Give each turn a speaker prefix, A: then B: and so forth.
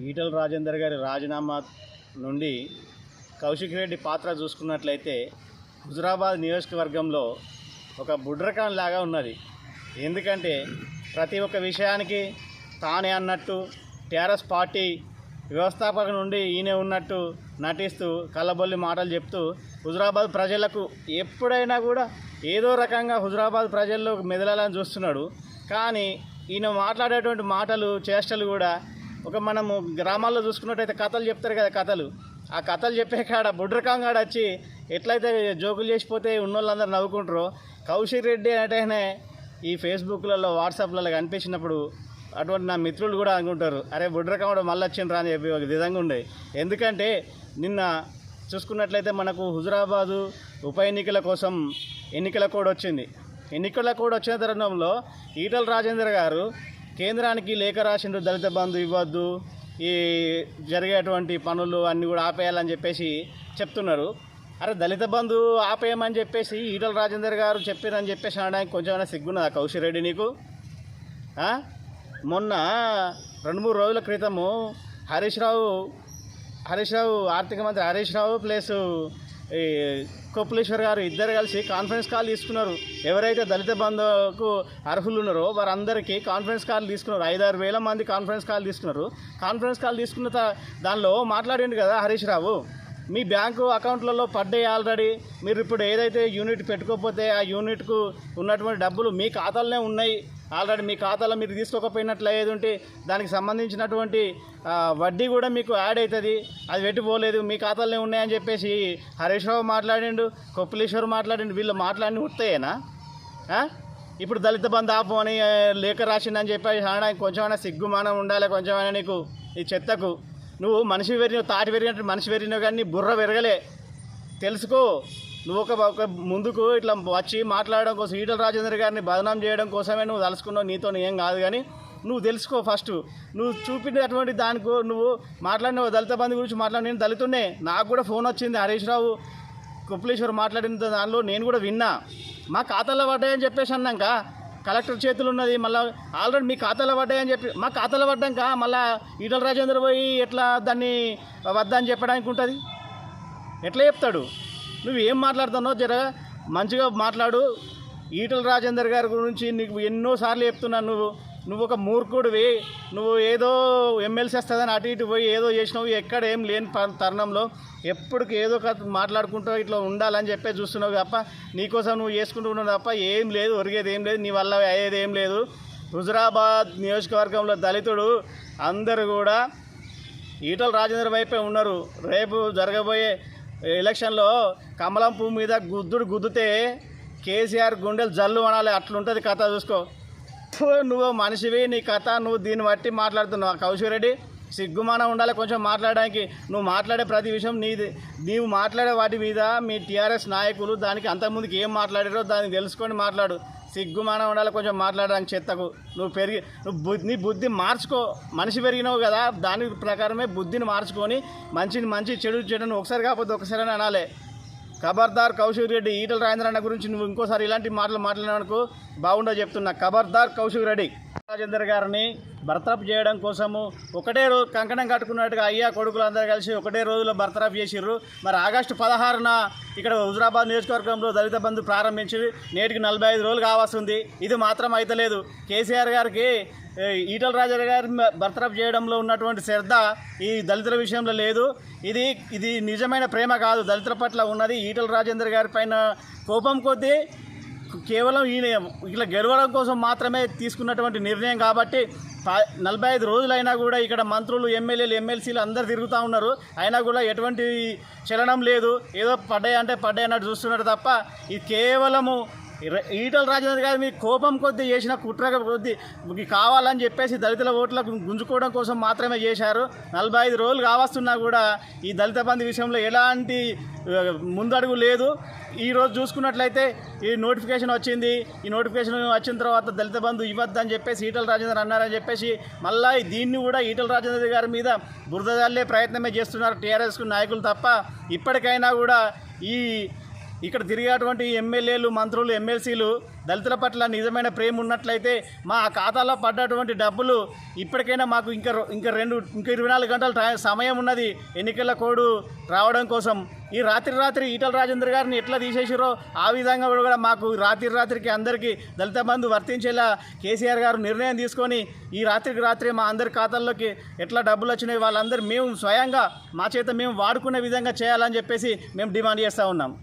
A: ఈటల రాజేందర్ గారి రాజీనామా నుండి కౌశిక్ రెడ్డి పాత్ర చూసుకున్నట్లయితే హుజురాబాద్ నియోజకవర్గంలో ఒక బుడ్రకాన్ లాగా ఉన్నది. ఎందుకంటే ప్రతి ఒక్క విషయానికి తానే అన్నట్టు టీఆర్ఎస్ పార్టీ వ్యవస్థాపక నుండి ఈయనే ఉన్నట్టు నటిస్తూ కళ్ళబొల్లి మాటలు చెప్తూ హుజురాబాద్ ప్రజలకు ఎప్పుడైనా కూడా ఏదో రకంగా హుజురాబాద్ ప్రజల్లో మెదలాలని చూస్తున్నాడు. కానీ ఈయన మాట్లాడేటువంటి మాటలు చేష్టలు కూడా ఒక మనము గ్రామాల్లో చూసుకున్నట్టయితే కథలు చెప్తారు కదా, ఆ కథలు చెప్పే కాడ బుడ్రకాంగాడ వచ్చి ఎట్లయితే జోకులు చేసిపోతే ఉన్నోళ్ళందరూ నవ్వుకుంటారో, కౌశిక్ రెడ్డి అంటేనే ఈ ఫేస్బుక్లలో వాట్సాప్లలో కనిపించినప్పుడు అటువంటి నా మిత్రులు కూడా అనుకుంటారు, అరే బుడ్రకాంగడు మళ్ళీ వచ్చిండ్రా అని చెప్పి ఒక విధంగా ఉండే. ఎందుకంటే నిన్న చూసుకున్నట్లయితే మనకు హుజురాబాదు ఉప ఎన్నికల కోసం ఎన్నికల కోడ్ వచ్చింది. ఎన్నికల కోడ్ వచ్చిన తరుణంలో ఈటల రాజేందర్ గారు కేంద్రానికి లేఖ రాసిండ్రు, దళిత బంధు ఇవ్వద్దు, ఈ జరిగేటువంటి పనులు అన్నీ కూడా ఆపేయాలని చెప్పేసి చెప్తున్నారు. అరే దళిత బంధు ఆపేయమని చెప్పేసి ఈటల రాజేందర్ గారు చెప్పారని చెప్పేసి అనడానికి కొంచెమైనా సిగ్గున్నదా కౌశిక్ రెడ్డి నీకు? మొన్న 2-3 రోజుల క్రితము హరీష్ రావు ఆర్థిక మంత్రి హరీష్ రావు ప్లస్ ఈ కొప్పులేశ్వర్ గారు ఇద్దరు కలిసి కాన్ఫరెన్స్ కాల్ తీసుకున్నారు. ఎవరైతే దళిత బంధుకు అర్హులు ఉన్నారో వారందరికీ కాన్ఫరెన్స్ కాల్ తీసుకున్నారు. 5-6 వేల మంది కాన్ఫరెన్స్ కాల్ తీసుకున్నారు. కాన్ఫరెన్స్ కాల్ తీసుకున్న దానిలో మాట్లాడిండు కదా హరీష్ రావు, మీ బ్యాంకు అకౌంట్లలో పడ్డాయి ఆల్రెడీ, మీరు ఇప్పుడు ఏదైతే యూనిట్ పెట్టుకోకపోతే ఆ యూనిట్కు ఉన్నటువంటి డబ్బులు మీ ఖాతాలోనే ఉన్నాయి ఆల్రెడీ, మీ ఖాతాలో మీరు తీసుకోకపోయినట్లు ఏది ఉంటే దానికి సంబంధించినటువంటి వడ్డీ కూడా మీకు యాడ్ అవుతుంది, అది పెట్టిపోలేదు, మీ ఖాతాలోనే ఉన్నాయని చెప్పేసి హరీష్ రావు మాట్లాడిండు, కొప్పులేశ్వర్ మాట్లాడిండు. వీళ్ళు మాట్లాడి ఉట్టేనా? ఇప్పుడు దళిత బంధు ఆపు అని లేఖ రాసిందని చెప్పేసి అనడానికి కొంచెమైనా సిగ్గుమానం ఉండాలి. కొంచెమైనా నీకు ఈ చెత్తకు నువ్వు మనిషి పెరిగినావు, తాటి పెరిగినట్టు మనిషి పెరిగినావు, కానీ నీ బుర్ర పెరగలే. తెలుసుకో, నువ్వు ఒక ముందుకు ఇట్లా వచ్చి మాట్లాడడం కోసం ఈటల రాజేందర్ గారిని బదనాం చేయడం కోసమే నువ్వు తలుసుకున్నావు. నీతో ఏం కాదు, కానీ నువ్వు తెలుసుకో. ఫస్ట్ నువ్వు చూపినటువంటి దానికి నువ్వు మాట్లాడిన దళిత బంధు గురించి మాట్లాడి, నేను దళితున్నే, నాకు కూడా ఫోన్ వచ్చింది హరీష్ రావు కొప్పులేశ్వర్ మాట్లాడిన దానిలో నేను కూడా విన్నా. మా ఖాతాలో పడ్డాయని చెప్పేసి అన్నాక కలెక్టర్ చేతులు ఉన్నది, మళ్ళీ ఆల్రెడీ మీ ఖాతాలో పడ్డాయని చెప్పి మా ఖాతాలో పడ్డాక మళ్ళీ ఈటల రాజేందర్ పోయి ఎట్లా దాన్ని వద్దని చెప్పడానికి ఉంటుంది? ఎట్లా చెప్తాడు? నువ్వు ఏం మాట్లాడుతున్నావు జర మంచిగా మాట్లాడు. ఈటల రాజేందర్ గారి గురించి నీకు ఎన్నోసార్లు చెప్తున్నాను, నువ్వు ఒక మూర్ఖుడివి, నువ్వు ఏదో ఎమ్మెల్సీ వస్తుందని అటు ఇటు పోయి ఏదో చేసినావు, ఎక్కడ ఏం లేని తరుణంలో ఎప్పటికి ఏదో మాట్లాడుకుంటూ ఇట్లా ఉండాలని చెప్పి చూస్తున్నావు తప్ప, నీకోసం నువ్వు చేసుకుంటూ ఉన్నావు తప్ప ఏం లేదు, ఒరిగేది ఏం లేదు, నీ వల్ల అయ్యేది ఏం లేదు. హుజురాబాద్ నియోజకవర్గంలో దళితుడు అందరూ కూడా ఈటల రాజేందర్ వైపే ఉన్నారు. రేపు జరగబోయే ఎలక్షన్లో కమలం పువ్వు మీద గుద్దితే కేసీఆర్ గుండెలు జల్లు అనాలి, అట్లుంటుంది కథ. చూసుకో, నువ్వు మనిషివి, నీ కథ, నువ్వు దీన్ని బట్టి మాట్లాడుతున్నావు. కౌశిక్ రెడ్డి సిగ్గుమానం ఉండాలి కొంచెం మాట్లాడడానికి. నువ్వు మాట్లాడే ప్రతి విషయం నీవు మాట్లాడే వాటి మీద మీ టీఆర్ఎస్ నాయకులు దానికి అంతకుముందుకు ఏం మాట్లాడారో దాన్ని తెలుసుకొని మాట్లాడు. సిగ్గుమానం ఉండాలి కొంచెం మాట్లాడడానికి. చెత్తకు నువ్వు నీ బుద్ధి మార్చుకో. మనిషి పెరిగినావు కదా, దాని ప్రకారమే బుద్ధిని మార్చుకొని మంచి చెడును ఒకసారి కాకపోతే ఒకసారి అనాలి. ఖబర్దార్ కౌశిక్ రెడ్డి, ఈటల రాజేందర్ అన్న గురించి నువ్వు ఇంకోసారి ఇలాంటి మాటలు మాట్లాడినందుకు బాగుండో చెప్తున్నా. ఖబర్దార్ కౌశిక్ రెడ్డి. రాజేందర్ గారిని బర్తరఫ్ చేయడం కోసము ఒకటే రోజు కంకణం కట్టుకున్నట్టుగా అయ్యా కొడుకులు అందరూ కలిసి ఒకటే రోజులో బర్తరఫ్ చేసిర్రు. మరి ఆగస్టు 16న ఇక్కడ హుజురాబాద్ నియోజకవర్గంలో దళిత బంధు ప్రారంభించి నేటికి 45 రోజులు కావస్తుంది. ఇది మాత్రం అయితలేదు. కేసీఆర్ గారికి ఈటల రాజేందర్ గారి బర్తరఫ్ చేయడంలో ఉన్నటువంటి శ్రద్ధ ఈ దళితుల విషయంలో లేదు. ఇది నిజమైన ప్రేమ కాదు, దళితుల పట్ల ఉన్నది. ఈటల రాజేందర్ గారి పైన కోపం కొద్దీ కేవలం ఈయన ఇట్లా గెలవడం కోసం మాత్రమే తీసుకున్నటువంటి నిర్ణయం. కాబట్టి 45 రోజులైనా కూడా ఇక్కడ మంత్రులు, ఎమ్మెల్యేలు, ఎమ్మెల్సీలు అందరు తిరుగుతూ ఉన్నారు. అయినా కూడా ఎటువంటి చలనం లేదు. ఏదో పడ్డాయన్నట్టు చూస్తున్నారు తప్ప ఇది కేవలము ఈటల రాజేందర్ గారి మీ కోపం కొద్దీ చేసిన కుట్ర కొద్దీ కావాలని చెప్పేసి దళితుల ఓట్లకు గుంజుకోవడం కోసం మాత్రమే చేశారు. 45 రోజులు కావస్తున్నా కూడా ఈ దళిత బంధు విషయంలో ఎలాంటి ముందడుగు లేదు. ఈరోజు చూసుకున్నట్లయితే ఈ నోటిఫికేషన్ వచ్చింది. ఈ నోటిఫికేషన్ వచ్చిన తర్వాత దళిత బంధు ఇవ్వద్దని చెప్పేసి ఈటల రాజేందర్ అన్నారని చెప్పేసి మళ్ళీ దీన్ని కూడా ఈటల రాజేందర్ గారి మీద బురద జల్లే ప్రయత్నమే చేస్తున్నారు టీఆర్ఎస్ నాయకులు తప్ప ఇప్పటికైనా కూడా ఈ ఇక్కడ తిరిగేటువంటి ఎమ్మెల్యేలు, మంత్రులు, ఎమ్మెల్సీలు దళితుల పట్ల నిజమైన ప్రేమ ఉన్నట్లయితే మా ఖాతాలో పడ్డటువంటి డబ్బులు ఇప్పటికైనా మాకు ఇంకా 24 గంటల సమయం ఉన్నది ఎన్నికల కోడ్ రావడం కోసం. ఈ రాత్రి ఈటల రాజేందర్ గారిని ఎట్లా తీసేసారో ఆ విధంగా కూడా మాకు రాత్రికి అందరికీ దళిత బంధు వర్తించేలా కేసీఆర్ గారు నిర్ణయం తీసుకొని ఈ రాత్రి మా అందరి ఖాతాల్లోకి ఎట్లా డబ్బులు వచ్చినాయి వాళ్ళందరూ మేము స్వయంగా మా చేత మేము వాడుకునే విధంగా చేయాలని చెప్పేసి మేము డిమాండ్ చేస్తూ ఉన్నాం.